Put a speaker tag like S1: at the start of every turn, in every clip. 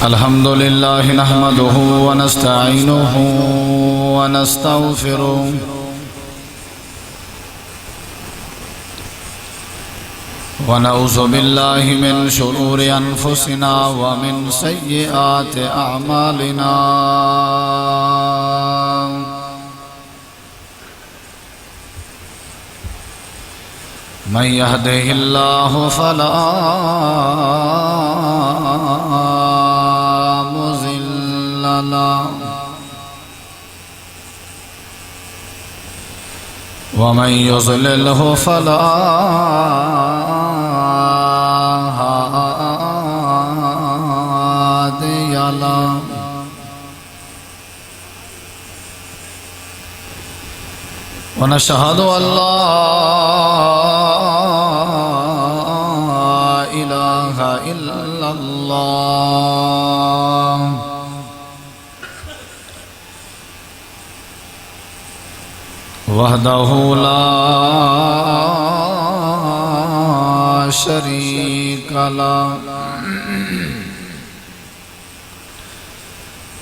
S1: الحمد لله نحمده ونستعينه ونستغفره ونعوذ بالله من شرور أنفسنا ومن سيئات أعمالنا من يهده الله فلا مضل له ومن يضلله فلا هادي له ونشهد أن لا إله إلا الله وحده لا شريك له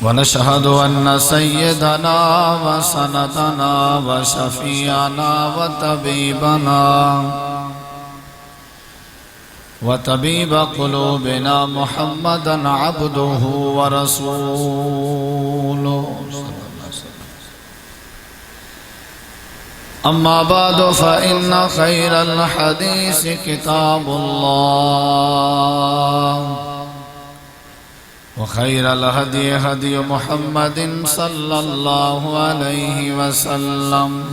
S1: ونشهد أن سيدنا وسندنا وشفيعنا وطبيب قلوبنا محمدا عبده ورسوله أما بعد فإن خير الحديث كتاب الله وخير الهدي هدي محمد صلى الله عليه وسلم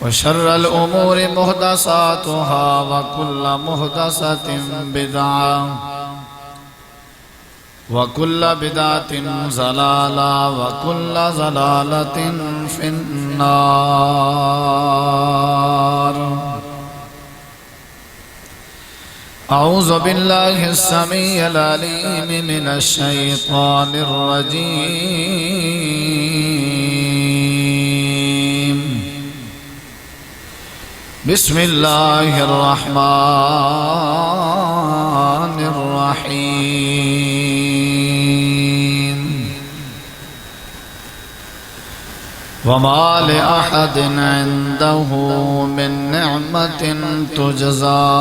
S1: وشر الأمور محدثاتها وكل محدثة بدعة وكل بدعة ضلالة وكل ضلالة في النار أعوذ بالله السميع العليم من الشيطان الرجيم بسم الله الرحمن الرحيم وما لأحد عنده من نعمة تجزى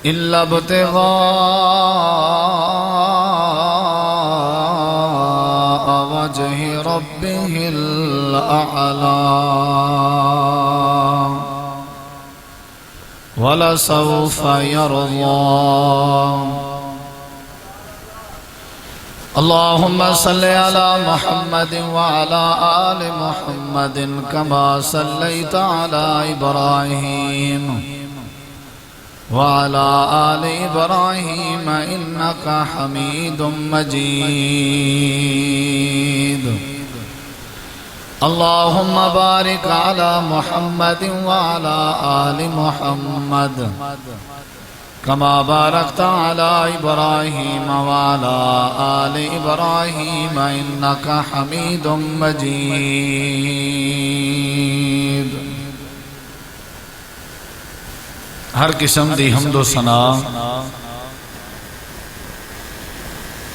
S1: إلا ابتغاء وجه ربه الأعلى ولسوف يرضى اللهم صل على محمد وعلى آل محمد كما صليت على إبراهيم وعلى آل إبراهيم إنك حميد مجيد اللهم بارك على محمد وعلى آل محمد كما باركت على إبراهيم وعلى آل إبراهيم إنك حميد مجيد ہر قسم دی حمد و ثنا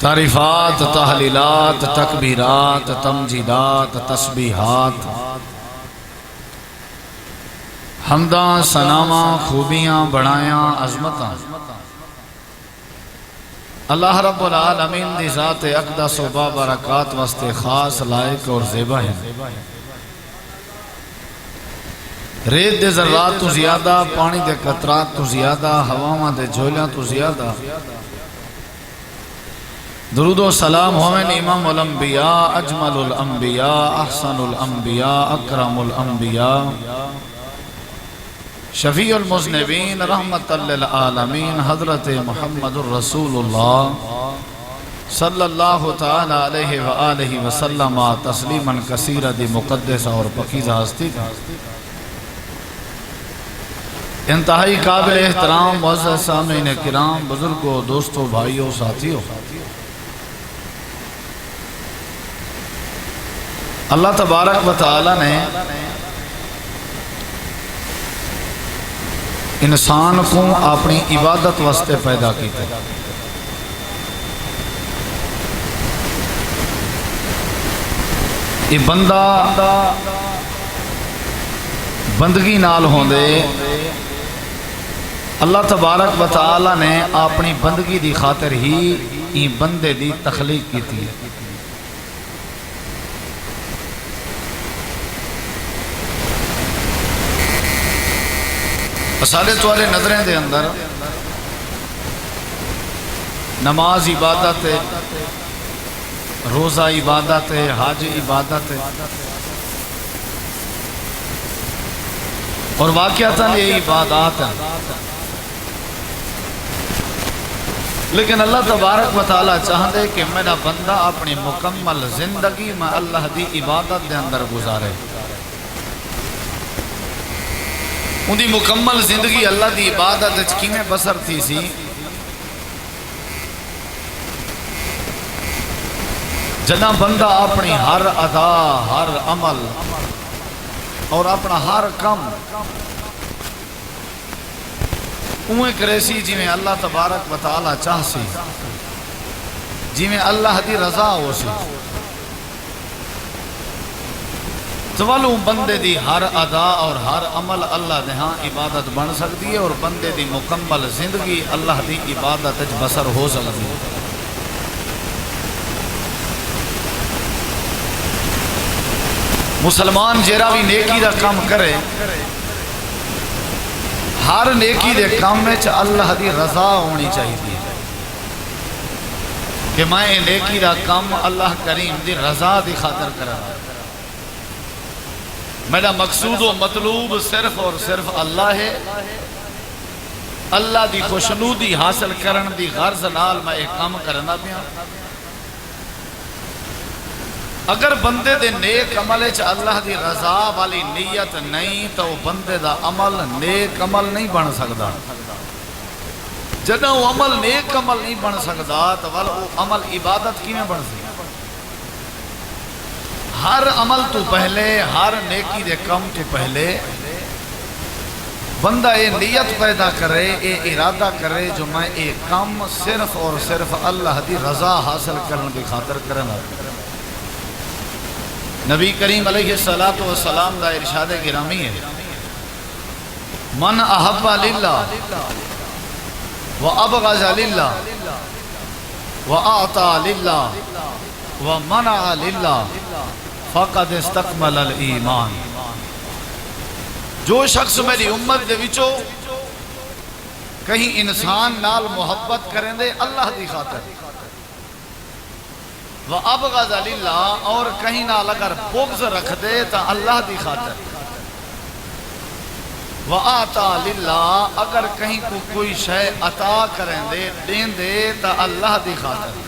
S1: تعریفات تحلیلات تکبیرات تمجیدات تسبیحات حمداں ثناواں خوبیاں بڑایاں عظمتاں اللہ رب العالمین دی ذات اقدس و بابرکات واسطے خاص لائق اور زیبا ہے ریت دے ذرات تو زیادہ پانی دے قطرات تو زیادہ ہواواں دے جھولیاں تو زیادہ درود و سلام ہوئن امام الانبیاء اجمل الانبیاء احسن الانبیاء اکرم الانبیاء شفیع المذنبین رحمت للعالمین حضرت محمد الرسول اللہ صلی اللہ تعالی علیہ وآلہ وسلم تسلیما کثیرہ دی مقدسہ اور پکیزہ ہستی کا انتہائی قابل احترام معزز سامعین کرام بزرگوں دوستوں بھائیوں ساتھیوں اللہ تبارک و تعالی نے انسان کو اپنی عبادت واسطے پیدا کیتے. یہ بندہ بندگی نال ہوندے اللہ تبارک و تعالی نے اپنی بندگی دی خاطر ہی یہ بندے دی تخلیق کی تھی. سارے توالے نظریں دے اندر نماز عبادت ہے، روزہ عبادت ہے، حج عبادت ہے، اور واقعتاً یہ عبادات ہیں. لیکن اللہ تبارک و تعالیٰ چاہتے کہ میرا بندہ اپنی مکمل زندگی میں اللہ دی عبادت دے اندر گزارے. ان دی مکمل زندگی اللہ دی عبادت کیویں بسر تھی سی؟ جنا بندہ اپنی ہر ادا، ہر عمل اور اپنا ہر کم اویں کرے سی جی میں اللہ تبارک و تعالی چاہ سی، جی میں اللہ دی رضا ہو سی. سوالوں بندے دی ہر ادا اور ہر عمل اللہ دے ہاں عبادت بن سکتی ہے، اور بندے دی مکمل زندگی اللہ دی عبادت بسر ہو سکتی ہے. مسلمان جیرا بھی نیکی دا کام کرے، ہر نیکی دے کام میں اللہ دی رضا ہونی چاہیے کہ میں نیکی دا کام اللہ کریم دی رضا دی خاطر کرا. میرا مقصود و مطلوب صرف اور صرف اللہ ہے. اللہ دی خوشنودی حاصل کرن دی غرض نال میں ایک کام کرنا پیا. اگر بندے دے نیک عمل وچ اللہ دی رضا والی نیت نہیں تو بندے دا عمل نیک عمل نہیں بن سکدا. جدوں وہ عمل نیک عمل نہیں بن سکدا تو وہ عمل عبادت کیویں بن سکدا؟ ہر عمل تو پہلے، ہر نیکی دے کم تو پہلے بندہ یہ نیت پیدا کرے، یہ ارادہ کرے جو میں ایک کام صرف اور صرف اللہ دی رضا حاصل کرنے کی خاطر کرنا. نبی کریم علیہ السلام دا ارشاد گرامی ہے، من احب للہ وابغض للہ واعطى للہ ومنع للہ فقد استکمل الایمان. جو شخص میری امت دے وچوں کہیں انسان نال محبت کریں دے اللہ دی خاطر، وابغض للہ، اور کہیں نال اگر بغض رکھ دے تا اللہ دی خاطر، وآتا للہ، اگر کہیں کو کوئی شے عطا کریں دے دیں دے تا اللہ دی خاطر،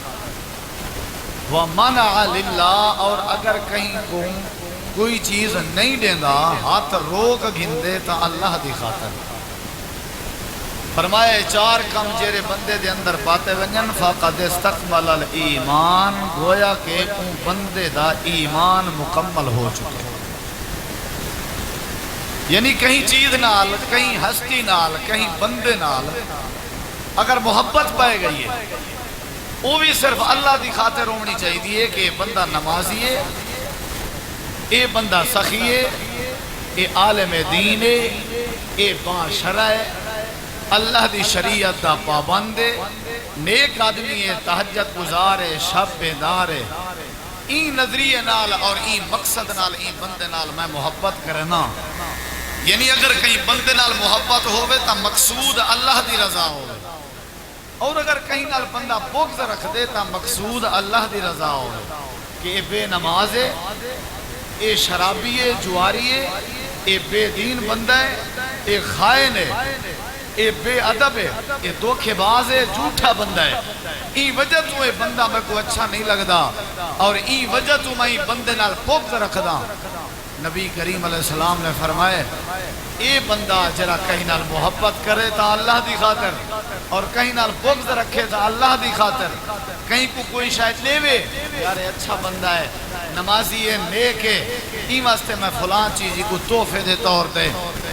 S1: ومنع للہ، اور اگر کہیں کو کوئی چیز نہیں دیندہ ہاتھ روک گھندے تا اللہ دی خاطر. فرمائے چار کم جیرے بندے دے اندر پاتے ونجن فقد استکمل الایمان، گویا کہ اون بندے دا ایمان مکمل ہو چکے. یعنی کہیں چیز نال، کہیں ہستی نال، کہیں بندے نال اگر محبت پائے گئی ہے وہ بھی صرف اللہ دی خاطر ہونی چاہیے کہ بندہ نمازی ہے، اے بندہ سخی ہے، اے عالم دین ہے، اے با شرع ہے، اللہ دی شریعت دا پابند ہے، نیک آدمی ہے، تہجد گزار ہے، شب بیدار ہے. این نظریے نال اور این مقصد نال این بندے نال میں محبت کرنا. یعنی اگر کہیں بندے نال محبت ہوئے تا مقصود اللہ دی رضا ہوئے، اور اگر کہیں نال بندہ بغض رکھ دے تا مقصود اللہ دی رضا ہوئے کہ اے بے نماز ہے، اے شرابی ہے، جواری ہے، اے بے دین بندہ ہے، اے خائن ہے، اے بے ادب ہے، اے دھوکے باز ہے، جھوٹا بندہ ہے. ای وجہ تو اے بندہ میں کو اچھا نہیں لگدا، اور ای وجہ تو میں بندے نال بغض رکھدا. نبی کریم علیہ السلام نے فرمائے اے بندہ جرا کہیں نال محبت کرے تا اللہ دی خاطر، اور کہیں نال بغض رکھے تا اللہ دی خاطر. کہیں کو کوئی شاید لے وے یار اچھا بندہ ہے، نمازی ہے، نیک ہے، این واسطے میں فلاں چیزی کو تحفے دے طور تے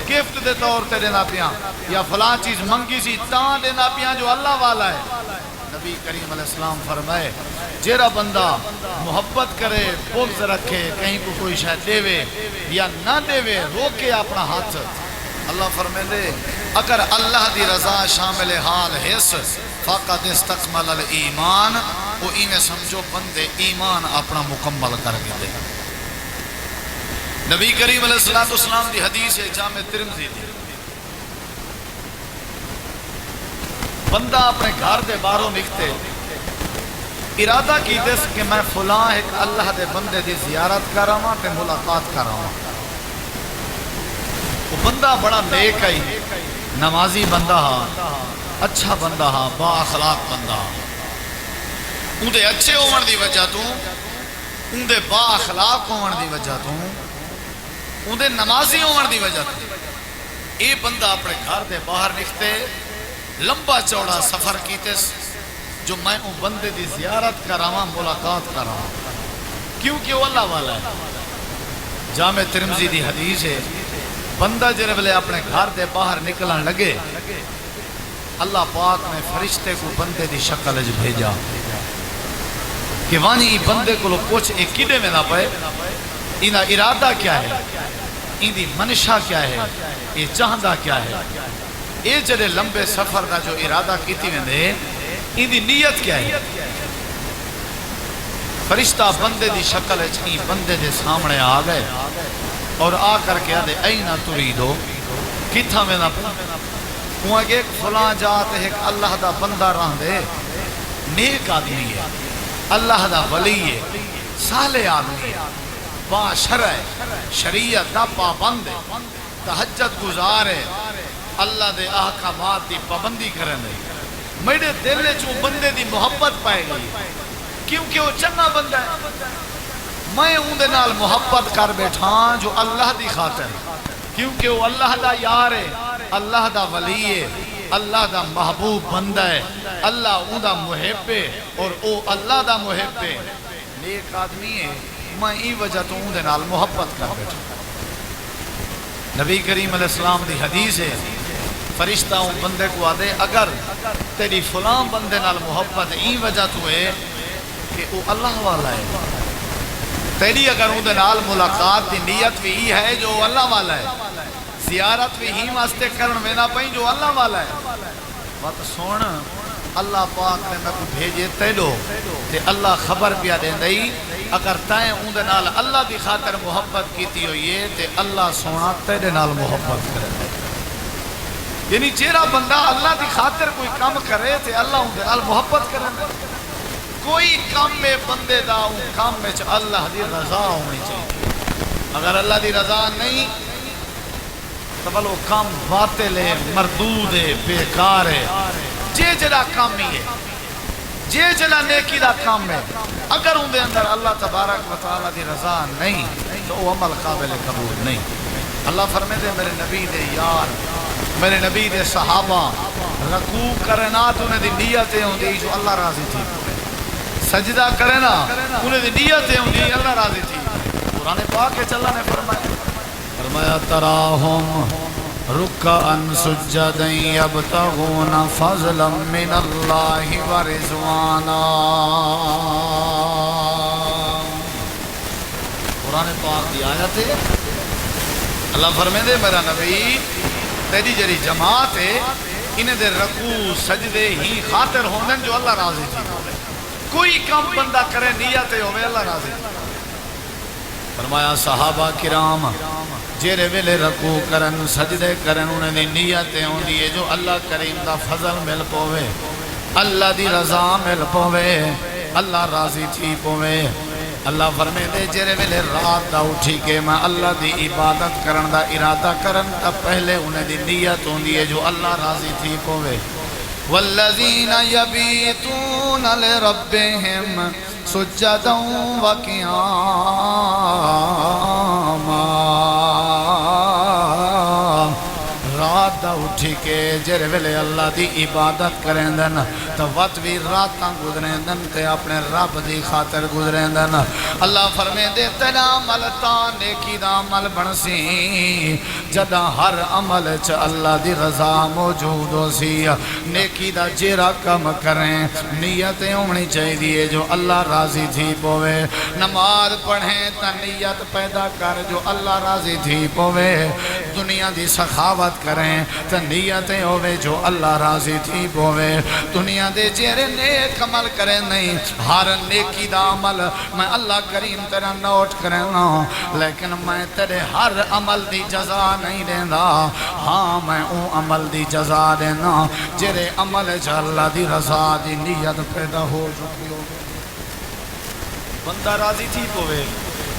S1: گفٹ دے طور تے دینا پیاں یا فلاں چیز منگی سی تاں دینا پیاں جو اللہ والا ہے۔ نبی کریم علیہ السلام فرمائے جیرا بندہ محبت کرے بغض رکھے کہیں کو کوئی شاید دے وے یا نہ دے وے روکے اپنا ہاتھ، اللہ فرمائے دے اگر اللہ دی رضا شامل حال حس فقط استقمل الایمان، وہ ایمیں سمجھو بندے ایمان اپنا مکمل کر کے دے۔ نبی کریم علیہ السلام دی حدیث ہے جامع ترمذی دی، بندہ اپنے گھر دے باہروں نکتے ارادہ کی دس کہ میں فلاں ایک اللہ دے بندے دی زیارت کر رہا تے ملاقات کر رہا ہوں، وہ بندہ بڑا نیک ہے، نمازی بندہ ہا، اچھا بندہ ہا، با اخلاق بندہ ہا، ان دے اچھے ہونے دی وجہ تو ان دے با اخلاق ہونے دی وجہ تو ان دے نمازی ہونے دی وجہ تو اے بندہ اپنے گھر دے باہر نکتے لمبا چوڑا سفر کیتے جو میں ان بندے دی زیارت کر رہا ہوں ملاقات کر رہا ہوں، کیونکہ وہ اللہ والا ہے۔ جامع ترمذی دی حدیث ہے بندہ جرے بلے اپنے گھر دے باہر نکلن لگے اللہ پاک نے فرشتے کو بندے دی شکل اج بھیجا کہ وانی بندے کو لو پوچھ ایک کیڑے میں نہ پائے انہا ارادہ کیا ہے، ان دی منشا کیا ہے، یہ چاہندہ کیا ہے، یہ جڑے لمبے سفر دا جو ارادہ کیتی میں دے ان دی نیت کیا ہے۔ فرشتہ بندے دی شکل اچھی بندے دے سامنے آ گئے اور آ کر کے آدھے اینا تریدو کتھا میں نہ وہاں کہ ایک فلاں جات ایک اللہ دا بندہ رہ دے نیک آدمی ہے، اللہ دا ولی ہے، صالح آدمی ہے، با شرع شریعت دا پابند ہے، تہجد گزار ہے، اللہ دے احکامات دی پابندی کرن دے، میرے دل چوں بندے دی محبت پائے گئی کیونکہ وہ چنگا بندہ ہے، میں ان دے نال محبت کر بیٹھا جو اللہ دی خاطر کیونکہ وہ اللہ دا یار ہے، اللہ دا ولی ہے، اللہ دا محبوب بندہ ہے، اللہ ان دا محب ہے اور او اللہ دا محب ہے، نیک آدمی ہے، میں ای وجہ تو ان دے نال محبت کر بیٹھا۔ نبی کریم علیہ السلام دی حدیث ہے فرشتہ ان بندے کو آدھے اگر تیری فلاں بندے نال محبت ای وجہ تو ہے کہ وہ اللہ والا ہے، تیری اگر ان دے نال ملاقات دی نیت بھی ہی ہے جو اللہ والا ہے، زیارت بھی ہی واسطے کرن میں نہ پہیں جو اللہ والا ہے، بات سن اللہ پاک نے میں کو بھیجے تیلو تے اللہ خبر پیا دیں دئی اگر تائیں ان دے نال اللہ دی خاطر محبت کیتی ہوئی ہے تے اللہ سونا تیرے نال محبت کرے، یعنی چیرا بندہ اللہ دی خاطر کوئی کام کرے تے اللہ ان دے نال محبت کرے، کوئی کام میں بندے دا ان کام میں اللہ دی رضا ہونی چاہیے، اگر اللہ دی رضا نہیں تو بلو کام باطل ہے، مردود ہے، بیکار ہے، جے جلا کام ہی ہے، جے جلا نیکی دا کام ہے، اگر ان دے اندر اللہ تبارک و تعالی دی رضا نہیں تو وہ عمل قابل قبول نہیں۔ اللہ فرمائے دے میرے نبی دے یار میرے نبی دے صحابہ رکوع کرنا تو انہیں دی نیتیں ہوں دی جو اللہ راضی تھی، سجدہ کرنا انہیں دی نیتیں ہوں دی اللہ راضی تھی۔ قرآن پاک کے اللہ نے فرمایا تراہم رکعن سجدن یبتغون فضلا من اللہ ورضوانا، قرآن پاک دی آیت ہے اللہ فرمائے دے میرا نبی تیری جری جماعت ہے انہیں دے رکوع سجدے ہی خاطر ہوندن جو اللہ راضی تھی، کوئی کام بندہ کرے نیتیں ہوئے اللہ راضی تھی۔ فرمایا صحابہ کرام جیرے ویلے رکوع کرن سجدے کرن انہیں دی نیتیں ہوں دیئے جو اللہ کریم دا فضل مل پوے، اللہ دی رضا مل پوے، اللہ راضی تھی پوے۔ اللہ فرمے دے جیرے ویلے رات دا اٹھی کے میں اللہ دی عبادت کرن دا ارادہ کرن تا پہلے انہیں دی نیت ہوں دیئے جو اللہ راضی تھی پوے۔ والذین یبیتون لربہم سجدا وقیاما، رات دا اٹھی کے جر ویلے اللہ دی عبادت کریں دن تو وقت بھی راتاں گزریں دن تے اپنے رب دی خاطر گزریں دن اللہ فرمے دے تیرا عمل تا نیکی دا عمل بنسی جدا ہر عمل چ اللہ دی رضا موجود ہو سی نیکی دا جیرا کم کریں نیتیں ہونی چاہیے جو اللہ راضی تھی پوے نماز پڑھیں تا نیت پیدا کر جو اللہ راضی تھی پوے دنیا دی سخاوت کریں تا نیتیں ہوئے جو اللہ راضی تھی پوے دنیا دے جیرے نیک عمل کریں نہیں ہر نیکی دا عمل میں اللہ کریم تیرا نوٹ کرنا لیکن میں تیرے ہر عمل دی جزا نہیں دینا ہاں میں اون عمل دی جزا دینا جیرے عمل چا اللہ دی رضا دی نیت پیدا ہو چکی ہو بندہ راضی تھی پوے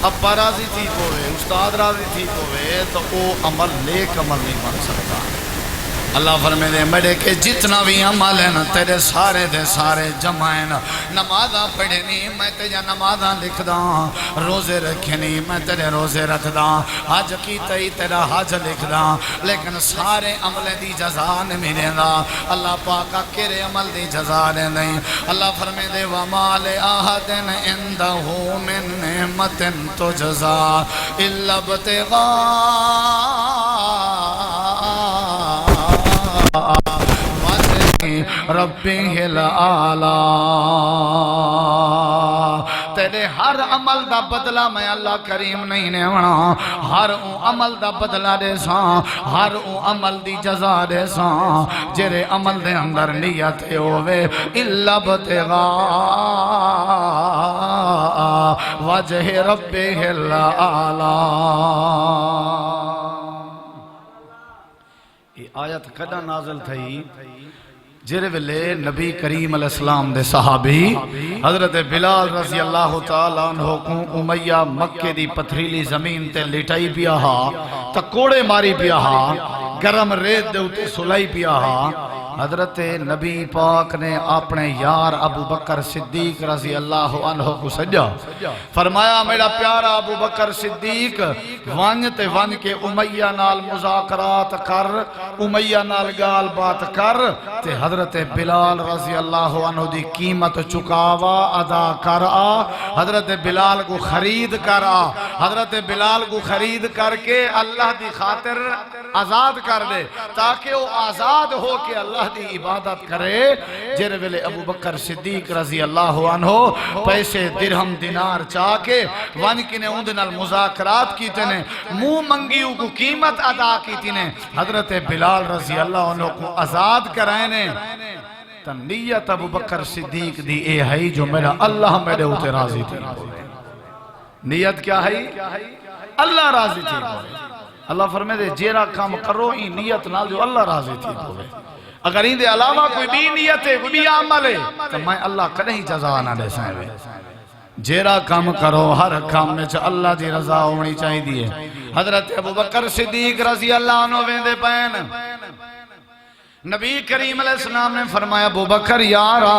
S1: ابا راضی تھی پوے استاد راضی تھی پوے تو او عمل نیک عمل نہیں بن سکتا اللہ فرمے دے میرے کہ جتنا بھی عمل ہے نا تیرے سارے دے سارے جمعیں نمازاں پڑھنی میں تیجا نمازاں لکھ داں روزے رکھنی میں تیرے روزے رکھ داں حج کی تئی تیرا حج لکھ داں لیکن سارے عمل دی جزا نہیں ملے دا اللہ پاکا کرے عمل دی جزا نہیں اللہ فرمے دے وَمَا لِأَحَدٍ عِندَهُ مِن نِعْمَةٍ تُجْزَىٰ إِلَّا ربی العالی تیرے ہر عمل دا بدلہ میں اللہ کریم نہیں نیونا ہر عمل دا بدلہ دے ساں ہر عمل دی جزا دے ساں جرے عمل دے اندر نیت ہوئے الا ابتغاء وجہ ربی العالی یہ آیت کدا نازل تھی جرے ویلے نبی کریم علیہ السلام دے صحابی حضرت بلال رضی اللہ تعالیٰ عنہ کو امیہ مکہ دی پتھریلی زمین تے لٹائی پیا ہا تکوڑے ماری پیا ہا گرم ریت دے اتے سلائی پیا ہا حضرت نبی پاک نے اپنے یار ابو بکر صدیق رضی اللہ عنہ کو سجا فرمایا میرا پیارا ابو بکر صدیق وانجتے وانج کے امیہ نال مذاکرات کر امیہ نال گال بات کر تے حضرت بلال رضی اللہ عنہ دی قیمت چکاوا ادا کر آ حضرت بلال کو خرید کر آ حضرت بلال کو خرید کر کے اللہ دی خاطر آزاد کر دے تاکہ وہ آزاد ہو کے اللہ دی عبادت کرے جر ویلے ابو بکر صدیق رضی اللہ عنہ پیسے درہم دینار چاہ کے وان کی نے اندنال مذاکرات کی تنے منہ منگیوں کو قیمت ادا کی تنے حضرت بلال رضی اللہ عنہ کو آزاد کرائنے نیت ابو بکر صدیق دی اے ہے جو میرا اللہ میرے ہوتے راضی تھی نیت کیا ہے اللہ راضی تھی اللہ فرمے دے جیرا کام کرو ہی نیت نال جو اللہ راضی تھی اگر ان دے علاوہ کوئی بھی نیت ہے کوئی بھی عمل ہے تو میں اللہ کدیں جزا نہ دے سائے جیرا کام کرو ہر کام میں چا اللہ دی رضا ہونی چاہی دیئے حضرت ابو بکر صدیق رضی اللہ عنہ ویندے پین نبی کریم علیہ السلام نے فرمایا ابو بکر یارا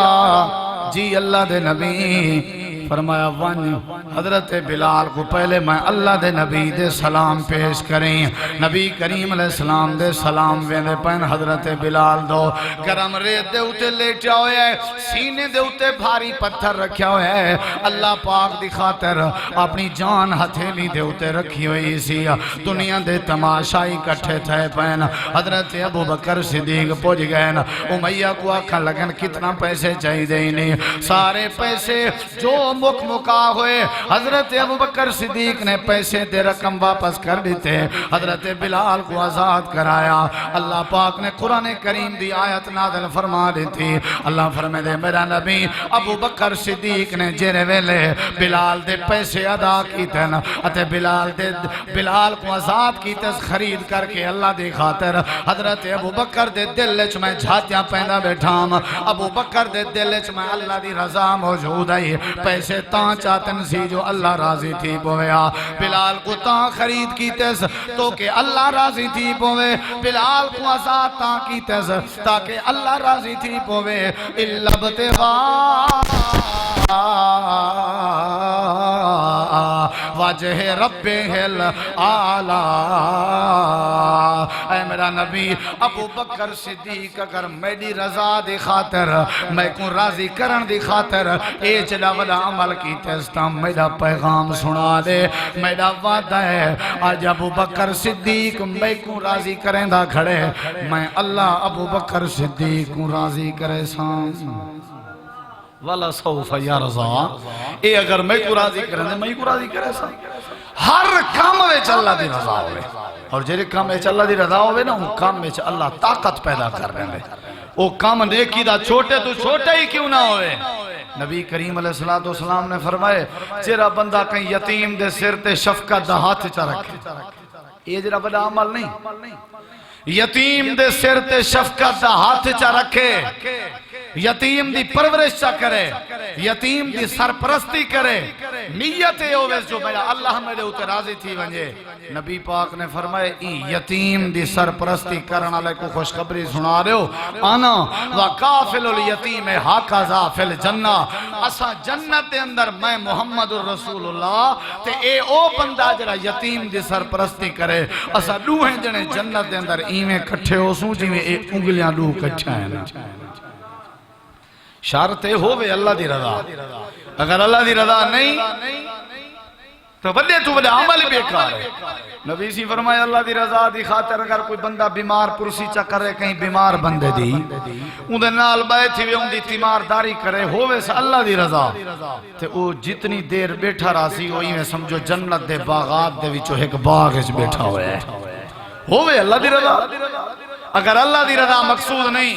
S1: جی اللہ دے نبی فرمایا ون حضرت بلال کو پہلے میں اللہ دے نبی دے سلام پیش کریں نبی کریم علیہ السلام دے سلام ویندے پہن حضرت بلال دو گرم ریت دے اتے لیٹیا ہوئے ہے سینے دے اتے بھاری پتھر رکھیا ہوئے ہے اللہ پاک دی خاطر اپنی جان ہتھیلی دے اتے رکھی ہوئی سی دنیا دے تماشائی کٹھے تھے پہن حضرت ابو بکر صدیق پوچھ گئے امیہ کو آکھا لگن کتنا پیسے چاہی دینی سارے پیسے جو مک مکا ہوئے حضرت ابو بکر صدیق نے پیسے دے رقم واپس کر دیتے حضرت بلال کو آزاد کرایا اللہ پاک نے قرآن کریم دی آیت نازل فرما دیتی اللہ فرمے دے میرا نبی ابو بکر صدیق نے جیرے ویلے بلال دے پیسے ادا کیتے نا اتے بلال کو آزاد کیتے خرید کر کے اللہ دی خاطر حضرت ابو بکر دے دل چ میں جھاتیاں پہندا بیٹھام ابو بکر دے دل چ میں اللہ دی رضا موجود ہے پیسے تاں چاہتن سی جو اللہ راضی تھی پویا بلال کو تاں خرید کیتے تو کہ اللہ راضی تھی پوے بلال کو آزاد تاں کیتے تاکہ اللہ راضی تھی پوے الا ابتغاء وجہ ربہل اعلی۔ اے میرا نبی ابو بکر صدیق اگر میری رضا دی خاطر میں کو راضی کرن دی خاطر اے چلا ودا عمل کی تیستا میرا پیغام سنا دے، میرا وعدہ ہے آج ابو بکر صدیق میں کو راضی کریں دا کھڑے، میں اللہ ابو بکر صدیق کو راضی کرے سان والا سوف یا رضا۔ اے اگر میں کو راضی کریں دے میں کو راضی کرے سان ہر کام میں اللہ دی رضا ہوئے، اور جیرے کام میں اللہ دی رضا ہوئے نا وہ کام میں اللہ طاقت پیدا کر رہے ہیں۔ وہ کام نیکی دا چھوٹے تو چھوٹے ہی کیوں نہ ہوئے۔ نبی کریم علیہ السلام نے فرمائے جیرا بندہ کہیں یتیم دے سر تے شفقت دا ہاتھ چا رکھے، یہ جیرا بڑا عمل نہیں، یتیم دے سر تے شفقت دا ہاتھ چا رکھے، یتیم دی پرورش چا کرے، یتیم دی سرپرستی کرے، نیت ہے ہوئے جو میرا اللہ میرے اوتے راضی تھی ونجے۔ نبی پاک نے فرمائے یتیم دی سرپرستی کرنا لے کو خوشخبری سنا رہے ہو، آنا وَقَافِلُ الْيَتِيمِ حَقَذَا فِي الْجَنَّةِ، اسا جنت دے اندر میں محمد الرسول اللہ تے اے او بندہ جڑا یتیم دی سرپرستی کرے، اسا دوہیں جنے جنت دے اندر ایمیں کٹھے ہو سوں جی میں ایک انگلیاں دو کٹھا ہے نا۔ شرط ہوئے اللہ دی رضا، اگر اللہ دی رضا نہیں تو بلے تو بلے عمل بیکار ہے۔ نبی سی فرمایا اللہ دی رضا دی خاطر اگر کوئی بندہ بیمار پرسی چا کرے کہیں بیمار بندے دی اندھے نال بیٹھی ہوئے اندھی تیمارداری کرے ہوئے سے اللہ دی رضا تے او جتنی دیر بیٹھا راسی ہوئی میں سمجھو جنت دے باغات دے وچو ایک باغ اچ بیٹھا ہوئے اللہ دی رضا۔ اگر اللہ دی رضا مقصود نہیں،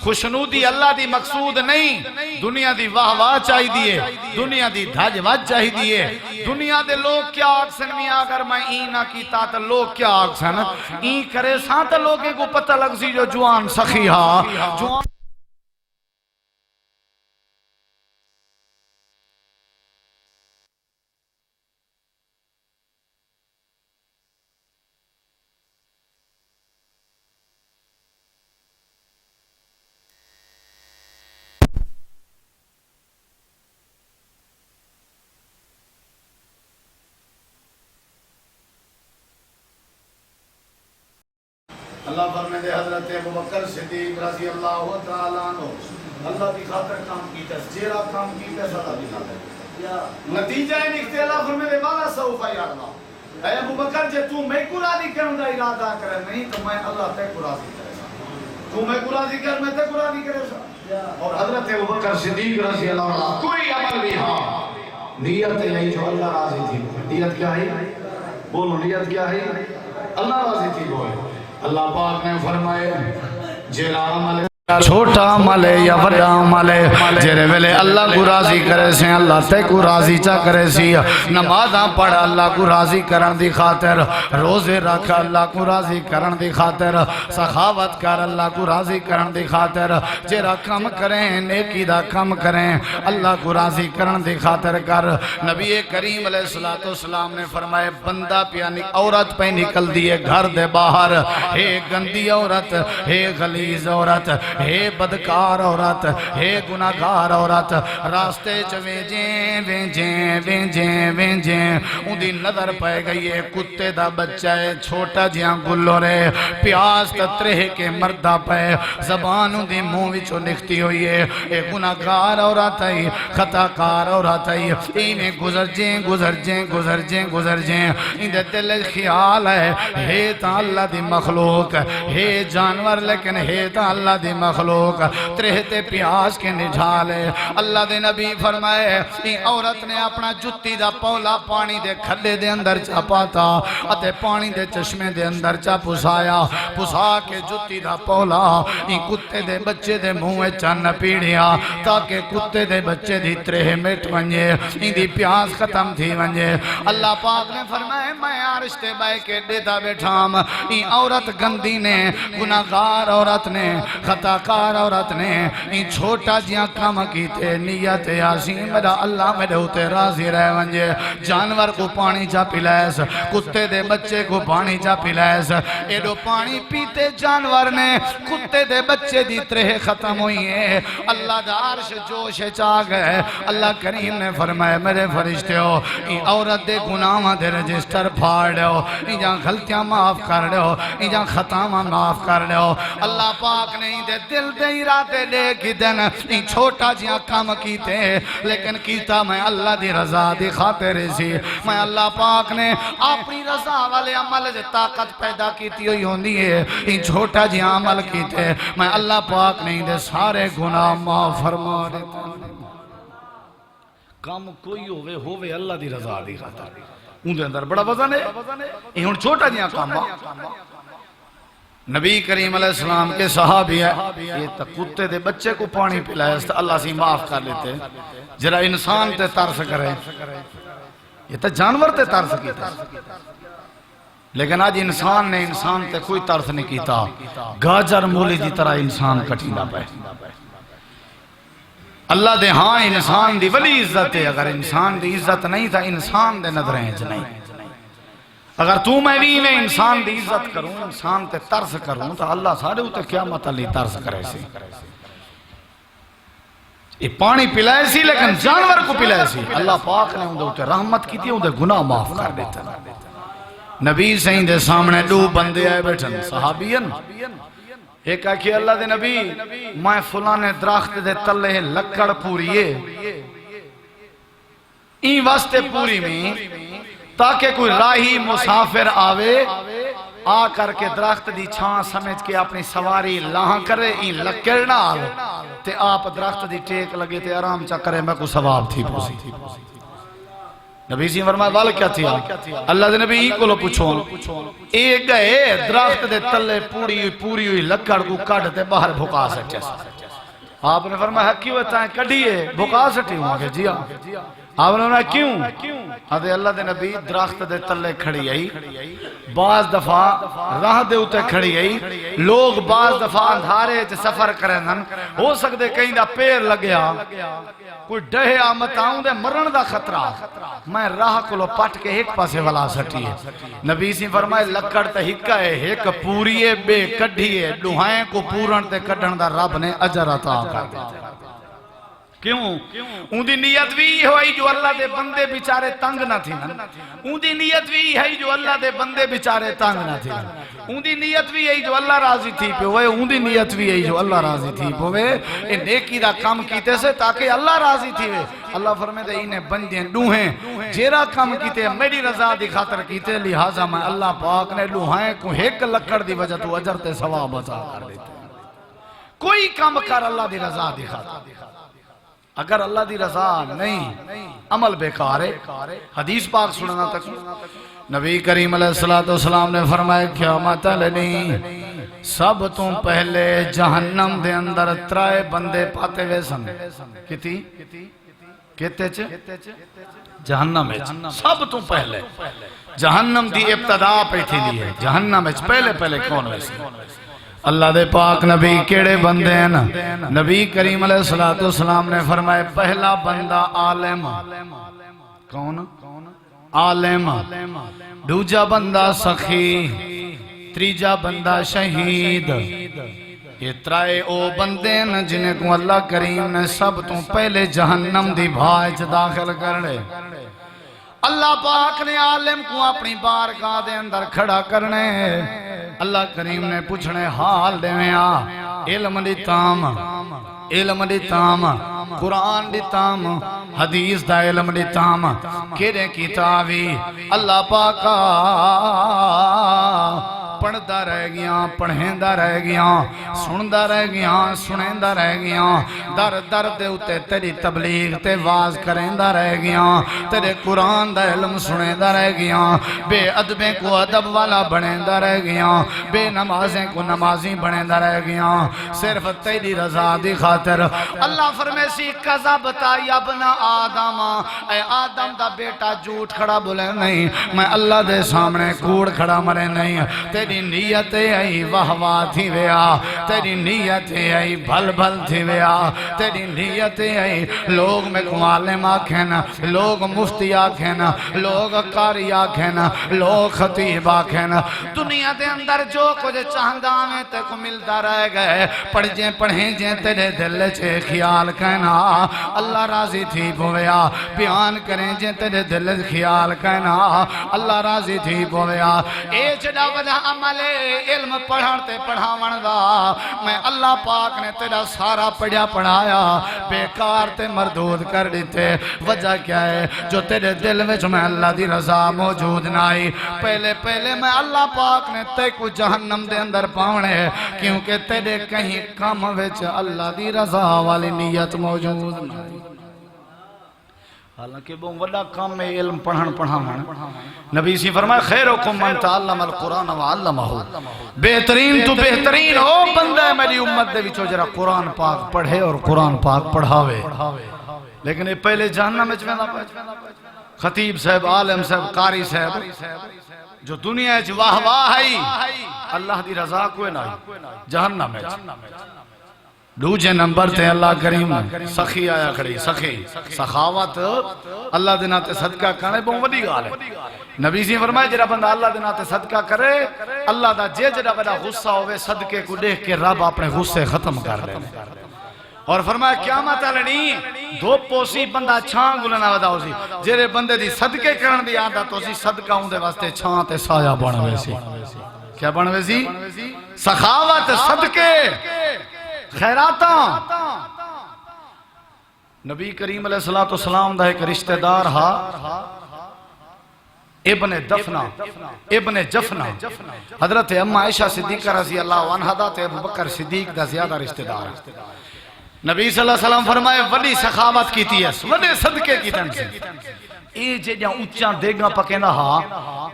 S1: خوشنودی اللہ دی مقصود نہیں، دنیا دی واہ واہ چاہی دیئے، دنیا دی دھاج واج چاہی دیئے، دنیا دے لوگ کیا آکسن میاں اگر میں این نہ کیتا تو لوگ کیا آکسن این کرے سانتا لوگیں کو پتہ لگ سی جو جوان سخی ہا جوان اللہ فرمائے دے حضرت ابو بکر صدیق رضی اللہ تعالیٰ عنہ اللہ کی خاطر کام کیتا ہے، جیرا کام کیتا ہے اللہ کی خاطر نتیجہ ہے نکتے اللہ فرمائے دے والا سوفا یارنا اے ابو بکر جے تو میں کو راضی کروں دا ارادہ کرے نہیں تو میں اللہ تے کو راضی کرے سا، تو میں کو راضی کر میں تے کو راضی کرے سا۔ اور حضرت ابو بکر صدیق رضی اللہ عنہ کوئی عمل بھی ہاں نیت یہی جو اللہ راضی تھی، نیت کیا ہے بولو نیت کیا ہے اللہ راضی تھی بولے۔ اللہ پاک نے فرمائے جیرا عمل چھوٹا عمل ہے یا بڑا عمل ہے جیرے ویلے اللہ کو راضی کرے سے اللہ تے کو راضی چا کرے سی، نمازاں پڑھ اللہ کو راضی کرن دی خاطر، روزے رکھ اللہ کو راضی کرن دی خاطر، سخاوت کر اللہ کو راضی کرن دی خاطر، جیرا کم کریں نیکی دا کم کریں اللہ کو راضی کرن دی خاطر کر۔ نبی کریم علیہ السلام نے فرمائے بندہ عورت پہ نکل دیئے گھر دے باہر، ہے گندی عورت، ہے غلیظ عورت، ہے بدکار عورت، ہے گناہگار عورت، راستے چ وینجیں اندھی نظر پہ گئی ہے کتے دا بچہ ہے چھوٹا جیاں گلو رے پیاس تترہ کے مردہ پہ زبان اندھی منہ وچو نکھتی ہوئی ہے، اے گناہگار عورت ہے خطاکار عورت ہے، انہیں گزر جیں اندھے دل خیال ہے تا اللہ دی مخلوق ہے جانور لیکن ہے تا اللہ دی مخلوق ترہتے پیاس کے نجھالے۔ اللہ دے نبی فرمائے این عورت نے اپنا جتی دا پولا پانی دے کھلے دے اندر چا پاتا اتے پانی دے چشمے دے اندر چا پسایا، پسا کے جتی دا پولا این کتے دے بچے دے منہ چن پیڑیا تاکہ کتے دے بچے دی ترہ مٹ ونجے این دی پیاس ختم تھی ونجے۔ اللہ پاک نے فرمائے میں عرش تے بے کے دیتا بیٹھام این عورت گندی نے گناہگار عورت نے خطا تقویٰ عورت نے ان چھوٹا جیاں کام کیتے نیت آسی میرا اللہ میرے ہوتے راضی رہ ونجے جانور کو پانی جا پلائس کتے دے بچے کو پانی جا پلائس ایڈو پانی پیتے جانور نے کتے دے بچے دی ترہ ختم ہوئی ہے اللہ دا عرش جوش چاہ گئے اللہ کریم نے فرمایا میرے فرشتے ہو این عورت دے گناہ دے رجسٹر پھاڑ دے ہو این جان غلطیاں معاف کر دے ہو این جان خطامہ معاف کر دے ہو اللہ پاک نے دے دل دے ارادے لے کی دن این چھوٹا جیاں کام کیتے لیکن کیتا میں اللہ دی رضا دی خاطر سی میں اللہ پاک نے اپنی رضا والے عمل دے طاقت پیدا کیتی ہوئی ہوندی ہے این چھوٹا جیاں عمل کیتے میں اللہ پاک نے دے سارے گناہ معاف فرما دیتا کام کوئی ہوئے اللہ دی رضا دی خاطر ان دے اندر بڑا وزن ہے یہ ہن چھوٹا جیاں کام نبی کریم علیہ السلام کے صحابی ہے یہ تا کتے دے بچے کو پانی پلائے اس تا اللہ سی معاف کر لیتے جرا انسان تے ترس کرے یہ تا جانور تے ترس کیتا لیکن آج انسان نے انسان تے کوئی ترس نہیں کیتا گاجر مولی دی طرح انسان کٹھینا پہ اللہ دے ہاں انسان دی ولی عزت ہے اگر انسان دی عزت نہیں تھا انسان دے نظریں نہیں اگر تو میں بھی میں انسان دی عزت کروں انسان تے ترس کروں تو اللہ سارے ہوتے قیامت علی ترس کرے سی یہ پانی پلائے سی لیکن جانور کو پلائے سی اللہ پاک نے اندھے ہوتے رحمت کی تھی اندھے گناہ معاف کر دیتا نبی سہیں دے سامنے دو بندے آئے بیٹھن صحابین ایک آکھی اللہ دے نبی میں فلانے درخت دے تلے لکڑ پوریے این واسطے پوری میں تاکہ کوئی راہی مسافر آوے آ کر کے درخت دی چھان سمجھ کے اپنی سواری لاہاں کرے این لکڑ نہ آوے تے آپ درخت دی ٹیک لگے تے آرام چا کرے میں کو ثواب تھی پوسی نبی سی فرمایا والا کیا تھی اللہ دے نبی کو لو پوچھون ایک گئے درخت دے تلے پوری ہوئی لکڑ کو کٹ تے باہر بھکا سکتے آپ نے فرمایا حقی ہوتا ہے کڑھیے بھکا سکتے ہوں آگے جی آپ نے فرمایا کیوں حضرت اللہ دے نبی درخت دے تلے کھڑی آئی بعض دفعہ راہ دے اتے کھڑی آئی لوگ بعض دفعہ اندھارے چے سفر کریں ہو سکتے کہیں دا پیر لگیا کوئی ڈہے آمد آؤں دے مرن دا خطرہ میں راہ کو لو پٹ کے ایک پاسے والا سٹی ہے نبی سی فرمائے لکڑ تے ہکا ہے ایک پوریے بے کڑھیے ڈوہائیں کو پورن تے کڑھن دا رب نے اجر عطا کر دیتے کیوں ان دی نیت بھی ہوئی جو اللہ دے بندے بیچارے تنگ نہ تھی ان دی نیت بھی ہے جو اللہ دے بندے بیچارے تنگ نہ تھی ان دی نیت بھی ہے جو اللہ راضی تھی پہ ہوئے ان دی نیت بھی ہے جو اللہ راضی تھی پہ ہوئے ان نیکی دا کام کیتے سے تاکہ اللہ راضی تھی ہوئے اللہ فرمے دے انہیں بندیں ڈوہیں جیرا کام کیتے میری رضا دی خاطر کیتے لہذا میں اللہ پاک نے ڈوہائیں کو ایک لکڑ دی وجہ تو اجر تے ثواب عطا کر دیتے کوئی کام کر اللہ دی رضا دی خاطر اگر اللہ دی رضا نہیں عمل بیکار ہے حدیث پاک سننا تک نبی کریم علیہ السلام نے فرمایا قیامت علی سب تو پہلے جہنم دے اندر ترائے بندے پاتے ہوئے سن کتی کہتے چھے جہنم ہے سب تو پہلے جہنم دی ابتدا پہ تھی لیے جہنم ہے پہلے کون ہوئے سن اللہ دے پاک نبی کیڑے بندے ہیں نبی کریم علیہ السلام نے فرمائے پہلا بندہ عالم کون عالم دوجا بندہ سخی تریجا بندہ شہید یہ ترائے او بندے ہیں جنہیں کو اللہ کریم نے سب تو پہلے جہنم دی بھائچ داخل کرنے اللہ پاک نے عالم کو اپنی بارگاہ دے اندر کھڑا کرنے اللہ کریم نے پوچھنے حال دے میں علم دی تام قرآن دی تام حدیث دا علم دی تام کیرے کتابی اللہ پاکا پڑھدا رہ گیا پڑھیندا رہ گیا سندا رہ گیا سنیندا رہ گیا در در دے اتے تیری تبلیغ تے واز کریندا رہ گیا تیرے قرآن دا علم سنیندا رہ گیا بے ادبیں کو ادب والا بنیندا رہ گیا بے نمازیں کو نمازی بنیندا رہ گیا صرف تیری رضا دی خاطر اللہ فرمے سی کذبتا یا ابن آدم اے آدم دا بیٹا جھوٹ کھڑا بولے نہیں میں اللہ دے سامنے کوڑ کھڑا مرے نہیں تیری تیری نیت ای واہ واہ تھی ویا، تیری نیت ای بھل بھل تھی ویا، تیری نیت ای لوگ میں کو عالم آکھیں، لوگ مفتی آکھیں، لوگ قاری آکھیں، لوگ خطیب آکھیں، دنیا دے اندر جو کچھ چاہندہ میں تے کو ملتا رہ گئے، پڑھیں جیں تیرے دل چھے خیال کہنا اللہ راضی تھی بویا، بیان کریں جیں تیرے دل خیال کہنا اللہ راضی تھی بویا۔ اے جڑا وجہ عمل علم پڑھانتے پڑھاون دا، میں اللہ پاک نے تیرا سارا پڑھیا پڑھایا بیکار تے مردود کر دیتے۔ وجہ کیا ہے؟ جو تیرے دل وچ میں اللہ دی رضا موجود نائی، پہلے میں اللہ پاک نے تے کو جہنم دے اندر پاونے، کیونکہ تیرے کہیں کم وچ اللہ دی رضا والی نیت موجود نائی۔ حالانکہ بہت بڑا کام میں علم پڑھانا، نبی سی فرمائے خیرکم من تعلم القرآن وعلمہ، بہترین تو بہترین او بندہ ہے میری امت دے وچوں جرا قرآن پاک پڑھے اور قرآن پاک پڑھاوے۔ لیکن یہ پہلے جہنم میں خطیب صاحب، عالم صاحب، قاری صاحب جو دنیا ہے واہ واہ ہے اللہ دی رضا کوئی نہ جہنم ہے۔ دوجے نمبر تے اللہ کریم سخی آیا کھڑی، سخی سخاوت اللہ دینا تے صدقہ کرنے بہت بڑی گال ہے۔ نبی سی فرمائے جڑا بندہ اللہ دینا تے صدقہ کرے، اللہ دا جڑا بڑا غصہ ہوئے صدقے کو دیکھ کے رب اپنے غصے ختم کر دے۔ اور فرمایا قیامت لڑی دو پوسی بندہ چھان گلنا ودا ہو سی، جیرے بندے دی صدقے کرن دی عادت ہو سی، صدقہ ہوں دے واسطے چھان تے سایہ بنوے سی۔ کیا بنوے سی؟ سخاوت، صدقے، خیراتاں۔ نبی کریم علیہ السلام دا ایک رشتہ دار ہا ابن دفنہ، ابن جفنہ، حضرت اما عائشہ صدیقہ رضی اللہ عنہ دا تے ابو بکر صدیق دا زیادہ رشتہ دار۔ نبی صلی اللہ علیہ وسلم فرمائے وڈی سخاوت کی تھی ہے، وڈے صدقے کی تن سے۔ اے جیڑا اونچا دیگا پکینا ہا،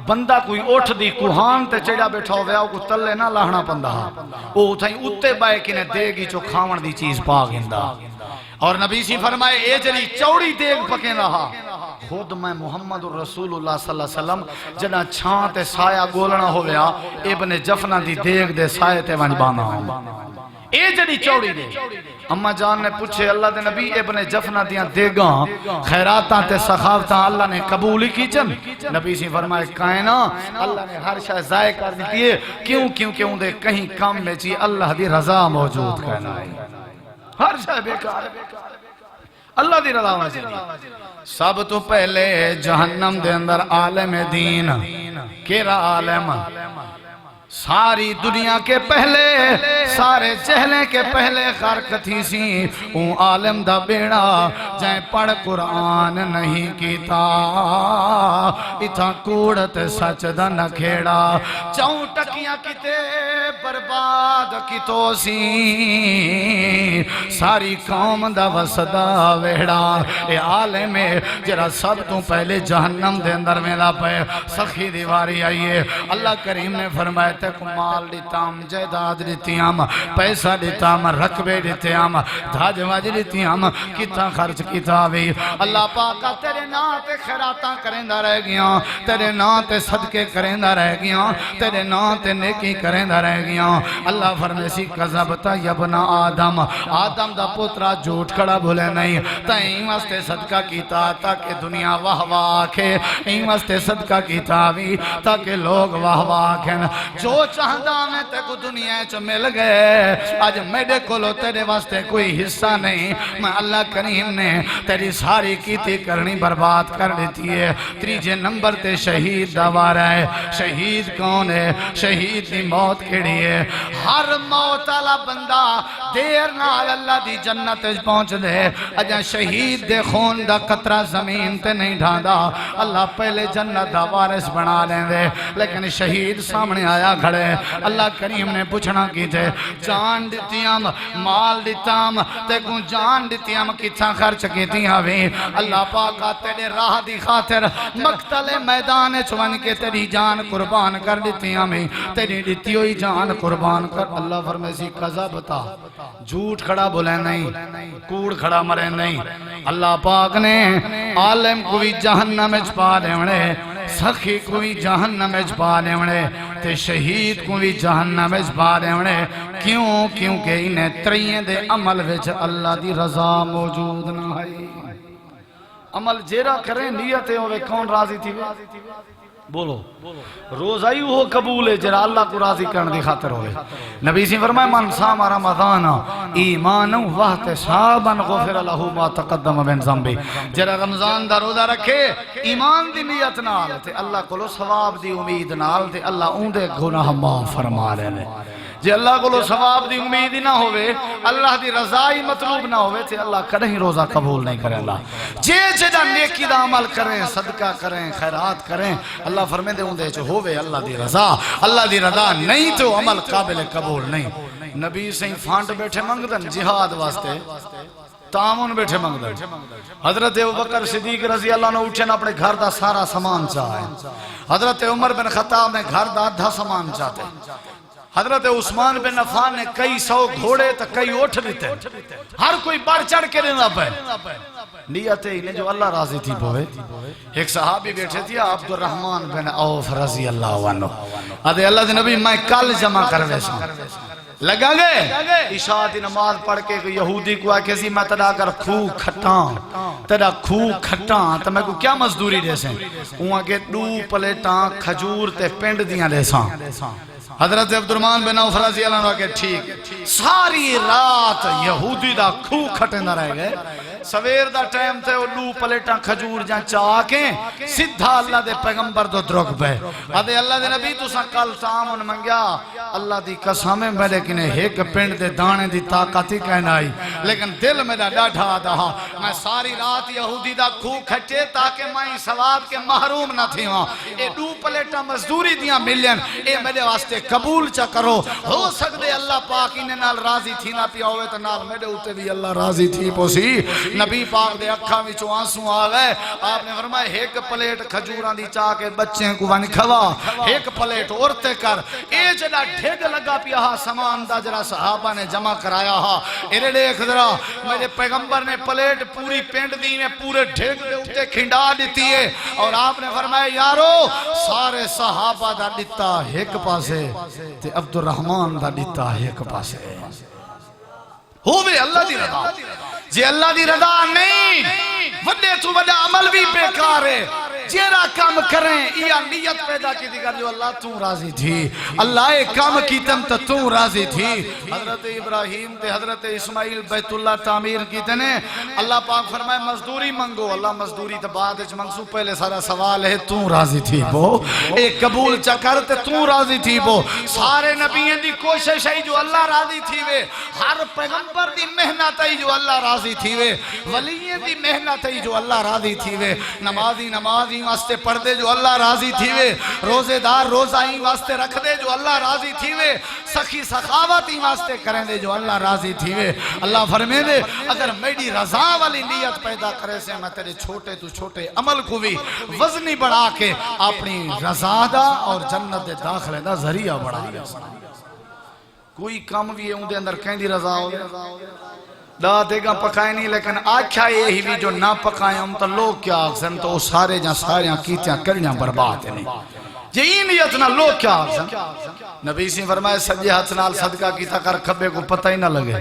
S1: بندہ کوئی اٹھ دی کوہان تے چڑھا بیٹھا ہویا کو تلے نہ لاہنا پندہ ہا، او تھائیں اتے بائے کنے دیگی چو کھاون دی چیز پا گندہ۔ اور نبی سی فرمائے اے جڑی چوڑی دیگ پکینا ہا، خود میں محمد رسول اللہ صلی اللہ علیہ وسلم جنا چھان تے سایہ گولنا ہویا ابن جفنہ دی دیگ دے سایہ تے ونج بانا ہوں۔ اے جڑی چوڑی دے اما جان نے پوچھے اللہ دے نبی ابن جفنہ دیاں دیگاں خیراتاں تے سخاوتاں اللہ نے قبولی کی چن؟ نبی سی فرمائے کائنا اللہ نے ہر شاہ ضائع کر دیتی ہے، کیونکہ ان دے کہیں کم میں چی اللہ دی رضا موجود کہنا ہے، ہر شاہ بیکار اللہ دی رضا موجود۔ سب تو پہلے جہنم دے اندر عالم دین، کیرا عالم؟ ساری دنیا کے پہلے، سارے چہلے کے پہلے خرق تھی سی اون عالم دا بیڑا جائیں پڑھ قرآن نہیں کیتا، اتھا کوڑت سچ دا نہ کھیڑا، چاؤں ٹکیاں کتے برباد کی تو سی ساری قوم دا وسدا ویڑا۔ اے عالم جرا سب تو پہلے جہنم دے اندر میلا پہ سخی دیواری آئیے۔ اللہ کریم نے فرمایا تک مال دیتام، جائیداد دیتیام، پیسہ دیتام، رقبے دیتیام، دھاج واج دیتیام، کتا خرچ کتا بھی اللہ پاکا تیرے نام تے خیراتاں کرندہ رہ گیاں، تیرے نام تے صدقے کرندہ رہ گیاں، تیرے نام تے نیکی کرندہ رہ گیاں۔ اللہ فرمیسی قذبتا یبنا آدم، آدم دا پترہ جھوٹ کھڑا بھولے نہیں، تائیں واسطے صدقہ کیتا تاکہ دنیا واہ واہ آکھے، این واسطے صدقہ کیتا بھی تاکہ لوگ واہ واہ آکھیں۔ جو چاہدہ میں تے کو دنیا چو مل گئے، آج میرے کولو تیرے واسطے کوئی حصہ نہیں، میں اللہ کریم نے تیری ساری کیتی کرنی برباد کر دیتی ہے۔ تیجے نمبر تے شہید دوار ہے۔ شہید کون ہے؟ شہید دی موت کیڑی ہے؟ ہر موت والا بندہ دیر نال اللہ دی جنت پہنچ دے، اجا شہید دے خون دا قطرہ زمین تے نہیں ڈھاندا، اللہ پہلے جنت دا وارث بنا لیں دے، لیکن شہید سامنے آیا کھڑے، اللہ کریم نے پوچھنا کی تھے جان دیتیام، مال دیتام، تے کو جان دیتیام کتھا خرچ کیتی ہوئی؟ اللہ پاکا تیرے راہ دی خاطر مقتل میدان چون کے تیری جان قربان کر دیتیام، تیری دیتی ہوئی جان قربان کر۔ اللہ فرمیسی قذبتا، جھوٹ کھڑا بولے نہیں، کوڑ کھڑا مرے نہیں۔ اللہ پاک نے عالم کوئی جہنم اچ پا لیونے، سخی کوئی جہنم اچ پا لیونے، تے شہید کو بھی جہنم وچ پا دیونے کیوں کیونکہ انہیں ترییں دے عمل وچ اللہ دی رضا موجود نہ ہے عمل جیرا کریں نیتیں ہوئے کون راضی تھی بولو روزائی وہ قبول ہے جرا اللہ کو راضی کرنے دی خاطر ہوئے نبی سے فرمائے من صام رمضان ایمانا واحتسابا غفر له ما تقدم من ذنبه جرا رمضان دا روزہ رکھے ایمان دی نیت نال تے اللہ کو ثواب دی امید نال تے اللہ اون دے گناہ معاف فرما لے جے اللہ کو ثواب دی امید نہ ہوئے اللہ دی رضائی مطلوب نہ ہوئے تے اللہ کہیں روزہ قبول نہیں کرے اللہ جے جدا نیکی دا عمل کریں صدقہ کریں خیرات کریں اللہ فرمے دے ہوں دے جو ہوئے اللہ دی رضا اللہ دی رضا نہیں تو عمل قابل قبول نہیں نبی سے فانٹ بیٹھے منگدن جہاد واسطے تعاون بیٹھے منگدن حضرت ابوبکر صدیق رضی اللہ عنہ اٹھے اپنے گھر دا سارا سامان چاہے حضرت عمر بن خطاب نے گھر دا آدھا سامان چاہتے حضرت عثمان بن عفان نے کئی سو گھوڑے تا کئی اٹھ دیتے ہر کوئی بڑھ چڑھ کے لینا پہ نیت انہیں جو اللہ راضی تھی بوئے ایک صحابی بیٹھے تھی عبد الرحمن بن عوف رضی اللہ عنہ آدھے اللہ دے نبی میں کل جمع کروے سا لگا گئے عشاء دی نماز پڑھ کے یہودی کو آکے سی میں تیرا اگر کھو کھٹاں تو میں کو کیا مزدوری دے سیں وہاں کے 2 پلیٹاں کھجور تے پینڈ دیاں دے ساں حضرت عبدالرحمن بن عوف رضی اللہ عنہ کہ ٹھیک ساری رات یہودی دا کھو کھٹے نہ رہ گئے سویر دا ٹائم تے وہ 2 پلیٹاں کھجور جہاں چاہ کے سدھا اللہ دے پیغمبر دو درگ پہ آدھے اللہ دے نبی تو ساں کل تعاون منگیا اللہ دی قسمیں میرے کنے ایک پنڈ دے دانے دی طاقت ہی کہنا آئی لیکن دل میرا ڈاٹھا دہا میں ساری رات یہودی دا کھو کھٹے تاکہ میں ثواب کے محروم نہ تھی ہوں اے 2 پلیٹاں مزدوری دیاں ملین اے میرے واسطے قبول چا کرو ہو سکتے اللہ پاک انہیں نال راضی تھی نہ پیا ہوئے تو نال میرے ہوتے بھی اللہ راضی تھی پوسی نبی پاک دے اکھا میں چو آنسو آگئے آپ نے فرمایا ایک پلیٹ کھجوراں دی چاہ کے بچیں کو بانی کھوا ایک پلیٹ اورتے کر اے جڑا ڈھگ لگا پیا ہا سامان دا جڑا صحابہ نے جمع کرایا ہا ایرے دیکھ ذرا میرے پیغمبر نے پلیٹ پوری پینڈ دی میں پورے ڈھگ دے اٹھے کھنڈا دیتی ہے اور آپ نے فرمایا یارو سارے صحابہ دا دیتا ایک پاسے تے عبدالرحمن دا دیتا ایک پاسے ہوئے اللہ دی رضا جی اللہ دی رضا نہیں وڈے تو وڈا عمل بھی بیکار ہے جیرا کام کریں یا نیت پیدا کی دیگر جو اللہ تو راضی تھی اللہ ایک کام کیتم تو راضی تھی حضرت ابراہیم تے حضرت اسماعیل بیت اللہ تعمیر کیتے نے اللہ پاک فرمائے مزدوری منگو اللہ مزدوری تا بعد اچ منگسو پہلے سارا سوال ہے تو راضی تھی بو ایک قبول چکر تے تو راضی تھی بو سارے نبیین دی کوشش ہے جو اللہ راضی تھی وے ہر پیغمبر دی محنت ہے جو اللہ راضی تھی وے ولیین دی محنت ہے جو اللہ راضی تھی وے نمازی واسطے پردے جو اللہ راضی تھی وے روزے دار روزائی واسطے رکھ دے جو اللہ راضی تھی وے سخی سخاوتی واسطے کریں دے جو اللہ راضی تھی وے اللہ فرمے دے اگر میری رضا والی نیت پیدا کرے سے میں تیرے چھوٹے تو چھوٹے عمل کو بھی وزنی بڑھا کے اپنی رضا دا اور جنت دے داخلے دا ذریعہ بڑھا دے کوئی کام بھی ہے ان دے اندر کہیں دی رضا ہو دا دیگا پکائے نہیں لیکن آکھا یہی بھی جو نہ پکائیں ہم تو لوگ کیا آکھسن تو سارے جہاں ساریاں کیتیاں کرنیاں برباد ہیں یہی نیت نہ لوگ کیا آکھسن نبی سے فرمائے سجے ہاتھ نال صدقہ کیتا کر کھبے کو پتہ ہی نہ لگے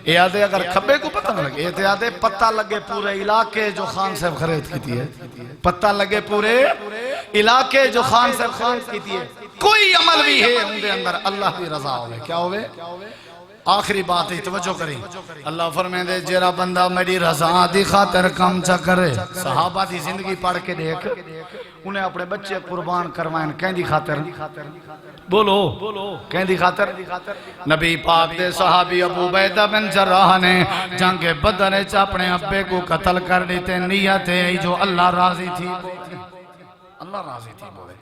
S1: اے آدھے اگر کھبے کو پتہ نہ لگے اے آدھے پتہ لگے پورے علاقے جو خان صاحب خرید کیتی ہے پتہ لگے پورے علاقے جو خان صاحب خرید کیتی ہے کوئی عمل بھی ہے ان دے اندر اللہ بھی رضا ہوئے کیا ہوئے آخری بات ہے توجہ کریں اللہ فرمائے دے جیرا بندہ میری رضا دی خاطر کام چا کرے صحابہ دی زندگی پڑھ کے دیکھ انہیں اپنے بچے قربان کروائیں کہیں دی خاطر بولو کہیں دی خاطر نبی پاک دے صحابی ابو عبیدہ بن جراح نے جنگ بدر چ اپنے ابے کو قتل کر دیتے نیت ہے جو اللہ راضی تھی اللہ راضی تھی بولے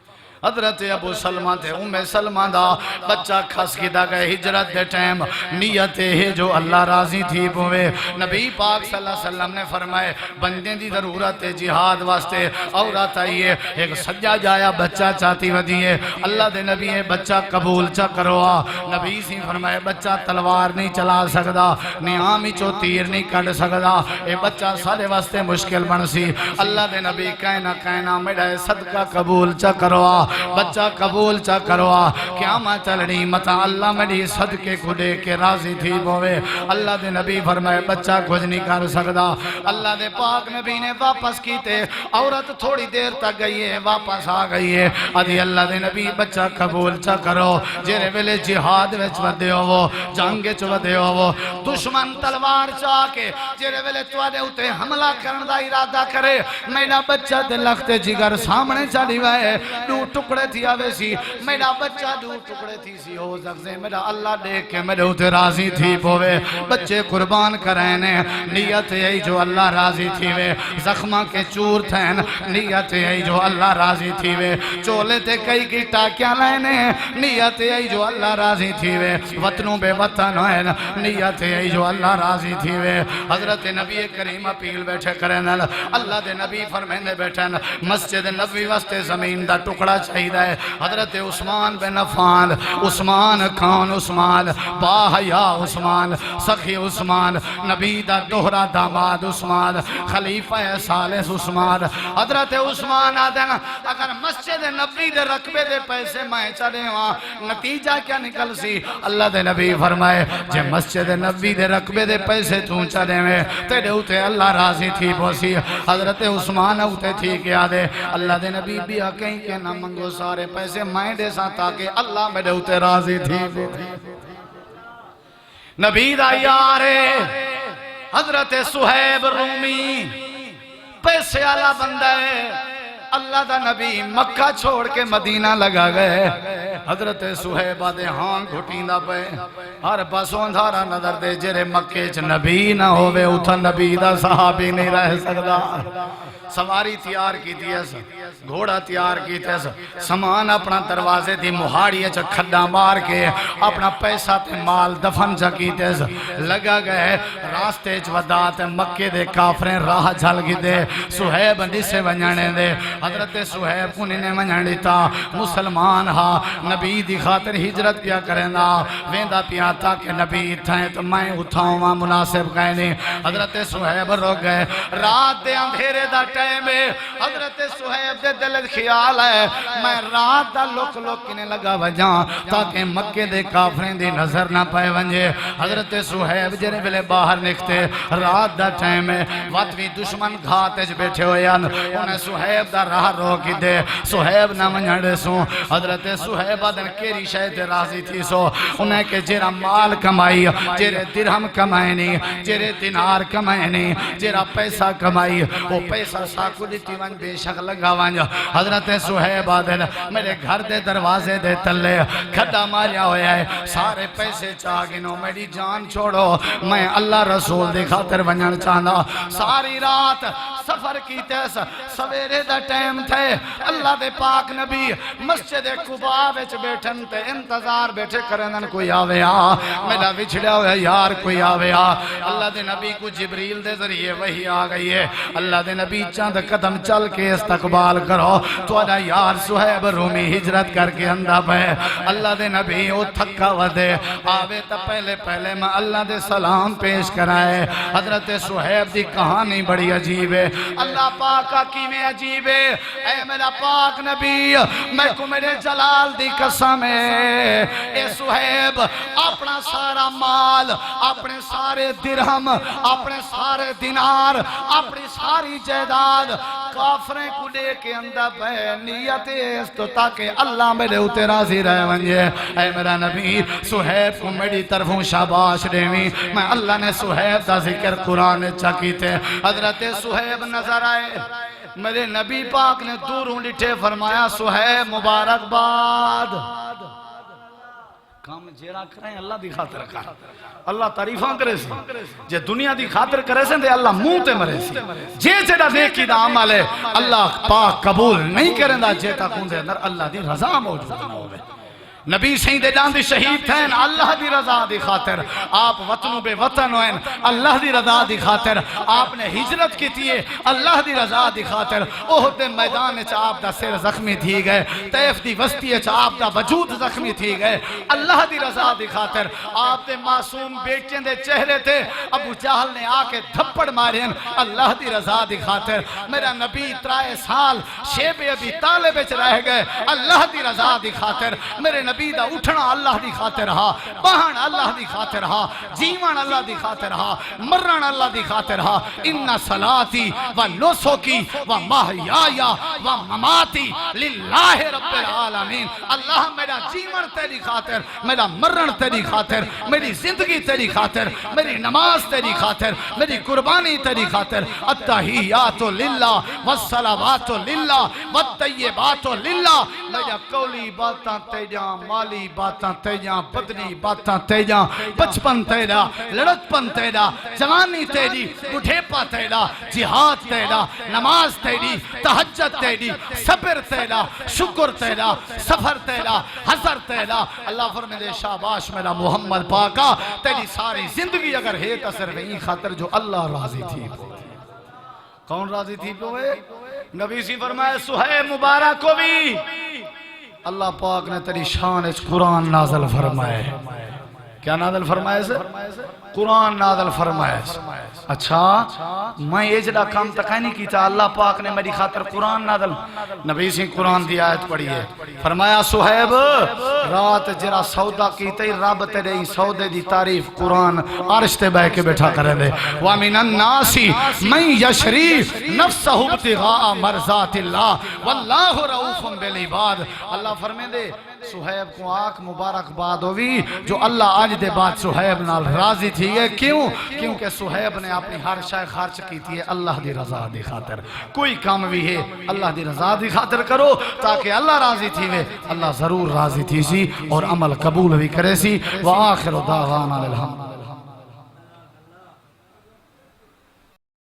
S1: حضرت ابو سلمہ تھے سلمہ دا بچہ کھس کی دا گئے ہجرت دے ٹائم نیت ہے جو اللہ راضی تھی پوے نبی پاک صلی اللہ علیہ وسلم نے فرمائے بندے دی ضرورت ہے جہاد واسطے عورت آئیے ایک سجا جایا بچہ چاہتی ودیے اللہ دے نبی ہے بچہ قبول چا کروا نبی سی فرمائے بچہ تلوار نہیں چلا سکدا نیامی چو تیر نہیں کڑ سکدا اے بچہ سارے واسطے مشکل بن سی اللہ دے نبی کہنا میرا صدقہ قبول چا کروا بچہ قبول چا کرو قیامت چلنی متا اللہ میری صدقے کو دے کے راضی تھی بوے اللہ دے نبی فرمائے بچہ کچھ نہیں کر سکتا اللہ دے پاک نبی نے واپس کیتے عورت تھوڑی دیر تک گئی ہے واپس آ گئی ہے ادھی اللہ دے نبی بچہ قبول چا کرو جیرے ویلے جہاد وچ ودے ہو وہ جنگ وچ ودے ہو وہ دشمن تلوار چاہ کے جیرے ویلے تواڈے اوتے حملہ کرن دا ارادہ کرے میرا بچہ دے لخت جگر سامنے چلی وے دو ٹکڑے تھی آوے سی میرا بچہ دو ٹکڑے تھی سی ہو زخزے میرا اللہ دیکھ کے میرے اوتے راضی تھی پوے بچے قربان کرائنے نیت یہی جو اللہ راضی تھی وے زخمہ کے چور تھین نیت یہی جو اللہ راضی تھی وے چولے تے کئی کی ٹاکیاں لائنے نیت یہی جو اللہ راضی تھی وے وطنوں بے وطن ہوئے نیت یہی جو اللہ راضی تھی وے حضرت نبی کریم اپیل بیٹھے کریں اللہ دے نبی فرمیندے بیٹھیں مسجد نبوی وسط زمین دا ٹکڑا چاہیدہ ہے حضرت عثمان بن عفان عثمان کون عثمان باحیا عثمان سخی عثمان نبی دا دوہرا داماد عثمان خلیفہ ثالث عثمان حضرت عثمان آدھیں اگر مسجد نبوی دے رقبے دے پیسے میں چلے وہاں نتیجہ کیا نکل سی اللہ دے نبی فرمائے جے مسجد نبوی دے رقبے دے پیسے تو چلے میں تیرے ہوتے اللہ راضی تھی بوسی حضرت عثمان ہوتے تھی کیا دے اللہ دے نبی بھی کہیں کہ نہ منگو سارے پیسے میں دے سا تاکہ اللہ میرے ہوتے راضی تھی نبی دا یارے حضرت صہیب رومی پیسے والا بندہ ہے اللہ دا نبی مکہ چھوڑ کے مدینہ لگا گئے حضرت صہیب آدھے ہاں گھٹیندہ پہ ہر پاسوں دھارا نظر دے جرے مکہ چ نبی نہ ہوئے اتھا نبی دا صحابی نہیں رہ سکتا سواری تیار کی تیس گھوڑا تیار کی تیس سامان اپنا دروازے دی مہاڑی چا کھڈا مار کے اپنا پیسہ تے مال دفن چا کی تیس لگا گئے راستے چودات مکے دے کافریں راہ جھل گی دے صہیب سے ونجانے دے حضرت صہیب کنی نے ونجانے تا مسلمان ہا نبی دی خاطر ہجرت پیا کرنا ویندہ پیا تا کہ نبی تھائیں تو میں اٹھاؤں وہاں مناسب کہنے حضرت صہیب رو گئے رات دے اندھیرے دا ٹائم ہے حضرت صہیب دے دل خیال ہے میں رات دا لک لک کنے لگا وجاں تاکہ مکے دے کافرین دی نظر نہ پائے ونجے حضرت صہیب جنے بلے باہر نکتے رات دا ٹائم ہے واتوی دشمن گھاتے جو بیٹھے ہوئے انہیں صہیب دا راہ روکی دے صہیب نہ منجھڑے سو حضرت صہیب آدھن کیری شاید راضی تھی سو انہیں کہ جیرا مال کمائی جیرے درہم کمائنی جیرے دینار کمائنی جیرا پیسہ کمائی وہ پیسہ ساکو دیتی ون بے شک لگا ون حضرت صہیب آدھن میرے گھر دے دروازے دے تلے کھڑا ماریا ہویا ہے سارے پیسے چاگنو میری جان چھوڑو میں اللہ رسول دے خاطر ونجن چاہنا ساری رات سفر کی تیس سویرے دا ٹائم تھے اللہ دے پاک نبی مسجد قباء وچ بیٹھن تے انتظار بیٹھے کرنن کوئی آوے میرا وچھڑا ہویا یار کوئی آوے اللہ دے نبی کو جبریل دے ذریعے وہی آ گئی ہے اللہ دے نبی چند قدم چل کے استقبال کرو تو ادا یار صہیب رومی ہجرت کر کے اندہ پہ اللہ دے نبی او تھکا ودے آوے تا پہلے میں اللہ دے سلام پیش کرائے حضرت صہیب دی کہانی بڑی عجیب ہے اللہ پاکا کی میں عجیب ہے اے میرا پاک نبی میں کو میرے جلال دی قسم ہے اے صہیب اپنا سارا مال اپنے سارے درہم اپنے سارے دینار اپنی ساری جائیداد کافریں کو لے کے اندہ پہ نیت اس تو تاکہ اللہ میرے اوتے راضی رہ ونجے اے میرا نبی صہیب کو میری طرفوں شاباش دیویں میں اللہ نے صہیب دا ذکر قرآن چاکی تھے حضرت صہیب نظر آئے میرے نبی پاک نے دوروں لٹھے فرمایا صہیب مبارک باد کام جیرا کریں اللہ دی خاطر کریں اللہ تعریفاں کرے سی جے دنیا دی خاطر کرے سے اللہ منہ تے مرے سی جے جیڑا نیکی دا عمل ہے اللہ پاک قبول نہیں کریں دا جے تا کون دے اندر اللہ دی رضا موجود نہ ہوئے نبی سیندے جان دی شہید تھین اللہ دی رضا دی خاطر، آپ وطنوں بے وطن ہوئن اللہ دی رضا دی خاطر، آپ نے ہجرت کی تیئے اللہ دی رضا دی خاطر، احد دے میدان چا آپ دا سر زخمی تھی گئے، طیف دی وسطی چا آپ دا وجود زخمی تھی گئے اللہ دی رضا دی خاطر، آپ دے معصوم بیٹیں دے چہرے تھے ابو جہل نے آ کے دھپڑ مارین اللہ دی رضا دی خاطر، میرا نبی 3 سال شیب ابی طالب وچ رہ گئے اللہ دی رضا دی خاطر، میرے نبی دا اٹھنا اللہ دی خاطر ہا، بہن اللہ دی خاطر ہا، جیون اللہ دی خاطر ہا، مرن اللہ دی خاطر ہا، ان صلاتی و نسکی و محیایا و مماتی للہ رب العالمین، اللہ میرا جیون تیری خاطر، میرا مرن تیری خاطر، میری زندگی تیری خاطر، میری نماز تیری خاطر، میری قربانی تیری خاطر، التحیات للہ والصلوات للہ والطیبات للہ، میرا قولی باتاں تیجاں، مالی باتاں تیجاں، بدنی باتاں تیجاں، بچپن تیرا، لڑکپن تیرا، جوانی تیری، بڑھیپا تیرا، جہاد تیرا، نماز تیری، تہجد تیری، صبر تیرا، شکر تیرا، سفر تیرا، حضر تیرا، اللہ فرمائے دے شاباش میرا محمد پاکا، تیری ساری زندگی اگر ہے تو صرف این خاطر جو اللہ راضی تھی۔ کون راضی تھی پوئے؟ نبی سی فرمائے سہیب مبارک کو بھی اللہ پاک نے تیری شان اچ قرآن نازل فرمائے۔ کیا نازل فرمائے سے؟ قرآن نازل فرمائے سے۔ اچھا میں یہ جڑا کام تکا نہیں کیتا، اللہ پاک نے میری خاطر قرآن نازل، نبی سے قرآن دی آیت پڑھی ہے، فرمایا سہیب رات جرا سودا کیتے رب تیرے سودے دی تعریف قرآن عرش تے بہ کے بیٹھا کرے دے، وَمِنَ النَّاسِ مَن يَشْرِي نَفْسَهُ ابْتِغَاءَ مَرْضَاتِ اللَّهِ وَاللَّهُ رَؤُوفٌ بِالْعِبَادِ، اللہ فرمائے دے سہیب کو آنکھ مبارک باد ہوئی جو اللہ آج دے بعد سہیب نال راضی تھی ہے، کیوں؟ کیونکہ سہیب نے اپنی ہر شے خرچ کی تھی ہے اللہ دی رضا دی خاطر، کوئی کام بھی ہے اللہ دی رضا دی خاطر کرو تاکہ اللہ راضی تھی ہے، اللہ ضرور راضی تھی سی اور عمل قبول بھی کرے سی۔ وآخر دعوانا الحمد